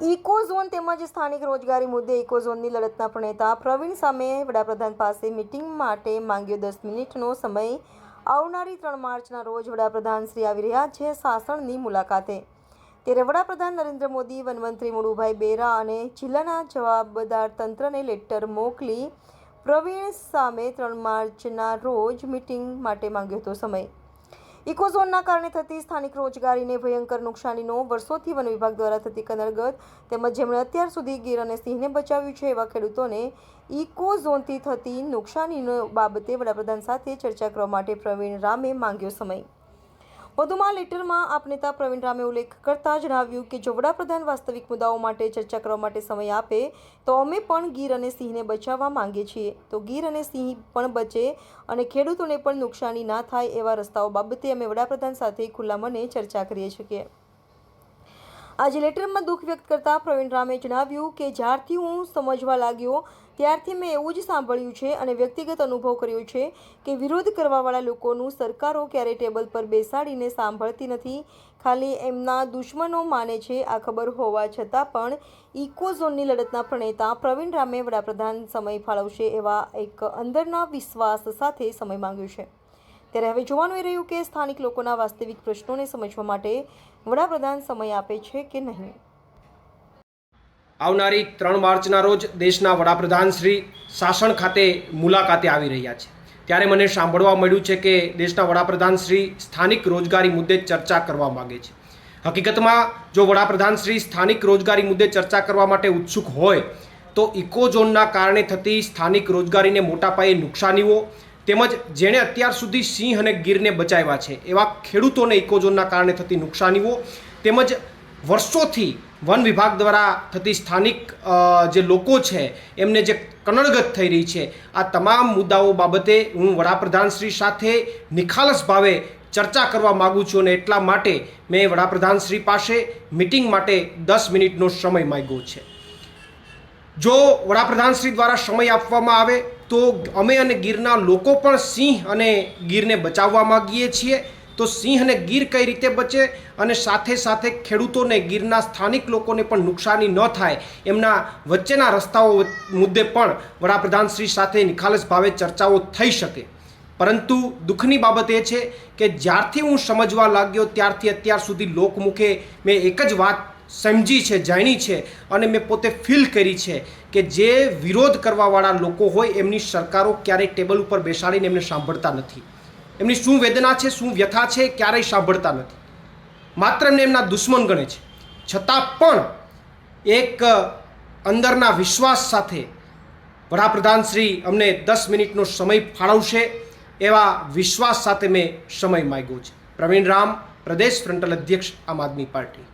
Eco zone તેમજ સ્થાનિક રોજગારી મુદ્દે ઇકો ઝોનની લડતના પ્રણેતા પ્રવીણ સામે વડાપ્રધાન પાસે મિટિંગ માટે માંગ્યો 10 મિનિટનો સમય। આવનારી 3 માર્ચના રોજ વડાપ્રધાન શ્રી આવી રહ્યા છે સાસણની મુલાકાતે। ત્યારે વડાપ્રધાન નરેન્દ્ર મોદી, વનમંત્રી મુળુભાઈ બેરા અને જિલ્લાના જવાબદાર તંત્રને લેટર મોકલી પ્રવીણ સામે 3 માર્ચના રોજ મિટિંગ માટે માંગ્યો હતો સમય। ઇકો ઝોનના કારણે થતી સ્થાનિક રોજગારીને ભયંકર નુકસાનીનો વર્ષોથી વન વિભાગ દ્વારા થતી કનડગત તેમજ જેમણે અત્યાર સુધી ગીર અને સિંહને બચાવ્યું છે એવા ખેડૂતોને ઇકો ઝોનથી થતી નુકસાનીનો બાબતે વડાપ્રધાન સાથે ચર્ચા કરવા માટે પ્રવીણ રામે માંગ્યો સમય। વધુમાં લેટરમાં આપ નેતા પ્રવીણ રામે ઉલ્લેખ કરતા જણાવ્યું કે જો વડાપ્રધાન વાસ્તવિક મુદ્દાઓ માટે ચર્ચા કરવા માટે સમય આપે તો અમે પણ ગીર અને સિંહને બચાવવા માંગીએ છીએ, તો ગીર અને સિંહ પણ બચે અને ખેડૂતોને પણ નુકસાની ના થાય એવા રસ્તાઓ બાબતે અમે વડાપ્રધાન સાથે ખુલ્લા મને ચર્ચા કરીએ છીએ। આજે લેટરમાં દુઃખ વ્યક્ત કરતા પ્રવીણ રામે જણાવ્યું કે જ્યારથી હું સમજવા લાગ્યો ત્યારથી મેં એવું જ સાંભળ્યું છે અને વ્યક્તિગત અનુભવ કર્યો છે કે વિરોધ કરવાવાળા લોકોનું સરકારો ક્યારેય ટેબલ પર બેસાડીને સાંભળતી નથી, ખાલી એમના દુશ્મનો માને છે। આ ખબર હોવા છતાં પણ ઇકો ઝોનની લડતના પ્રણેતા પ્રવીણ રામે વડાપ્રધાન સમય ફાળવશે એવા એક અંદરના વિશ્વાસ સાથે સમય માંગ્યો છે। ત્યારે હવે જોવાનું એ રહ્યું કે સ્થાનિક લોકોના વાસ્તવિક પ્રશ્નોને સમજવા માટે વડાપ્રધાન સમય આપે છે કે નહીં। આવનારી 3 માર્ચના રોજ દેશના વડાપ્રધાન શ્રી સાસણ ખાતે મુલાકાતે આવી રહ્યા છે। ત્યારે મને સાંભળવા મળ્યું છે કે દેશના વડાપ્રધાન શ્રી સ્થાનિક રોજગારી મુદ્દે ચર્ચા કરવા માગે છે। હકીકતમાં જો વડાપ્રધાન શ્રી સ્થાનિક રોજગારી મુદ્દે ચર્ચા કરવા માટે ઉત્સુક હોય તો ઇકો ઝોનના કારણે થતી સ્થાનિક રોજગારીને મોટા પાયે નુકસાનીઓ તેમજ જેણે અત્યાર સુધી સિંહ અને ગીરને બચાવ્યા છે એવા ખેડૂતોને ઇકો ઝોનના કારણે થતી નુકસાનીઓ તેમજ વર્ષોથી વન વિભાગ દ્વારા થતી સ્થાનિક જે લોકો છે એમને જે કનડગત થઈ રહી છે આ તમામ મુદ્દાઓ બાબતે હું વડાપ્રધાનશ્રી સાથે નિખાલસ ભાવે ચર્ચા કરવા માગું છું અને એટલા માટે મેં વડાપ્રધાનશ્રી પાસે મિટિંગ માટે 10 મિનિટનો સમય માંગ્યો છે। જો વડાપ્રધાનશ્રી દ્વારા સમય આપવામાં આવે તો અમે અને ગીરના લોકો પણ સિંહ અને ગીરને બચાવવા માગીએ છીએ। તો સિંહ અને ગીર કઈ રીતે બચે અને સાથે સાથે ખેડૂતોને ગીરના સ્થાનિક લોકોને પણ નુકસાની ન થાય એમના વચ્ચેના રસ્તાઓ મુદ્દે પણ વડાપ્રધાનશ્રી સાથે નિખાલસ ભાવે ચર્ચાઓ થઈ શકે। પરંતુ દુઃખની બાબત એ છે કે જ્યારથી હું સમજવા લાગ્યો ત્યારથી અત્યાર સુધી લોકમુખે મેં એક જ વાત સમજી છે, જાણી છે અને મેં પોતે ફીલ કરી છે કે જે વિરોધ કરવાવાળા લોકો હોય એમની સરકારો ક્યારેય ટેબલ ઉપર બેસાડીને એમને સાંભળતા નથી। એમની શું વેદના છે, શું વ્યથા છે ક્યારેય સાંભળતા નથી, માત્ર એમને એમના દુશ્મન ગણે છે। છતાં પણ એક અંદરના વિશ્વાસ સાથે વડાપ્રધાનશ્રી અમને 10 મિનિટનો સમય ફાળવશે એવા વિશ્વાસ સાથે મેં સમય માંગ્યો છે। પ્રવીણ રામ, પ્રદેશ ફ્રન્ટલ અધ્યક્ષ, આમ આદમી પાર્ટી।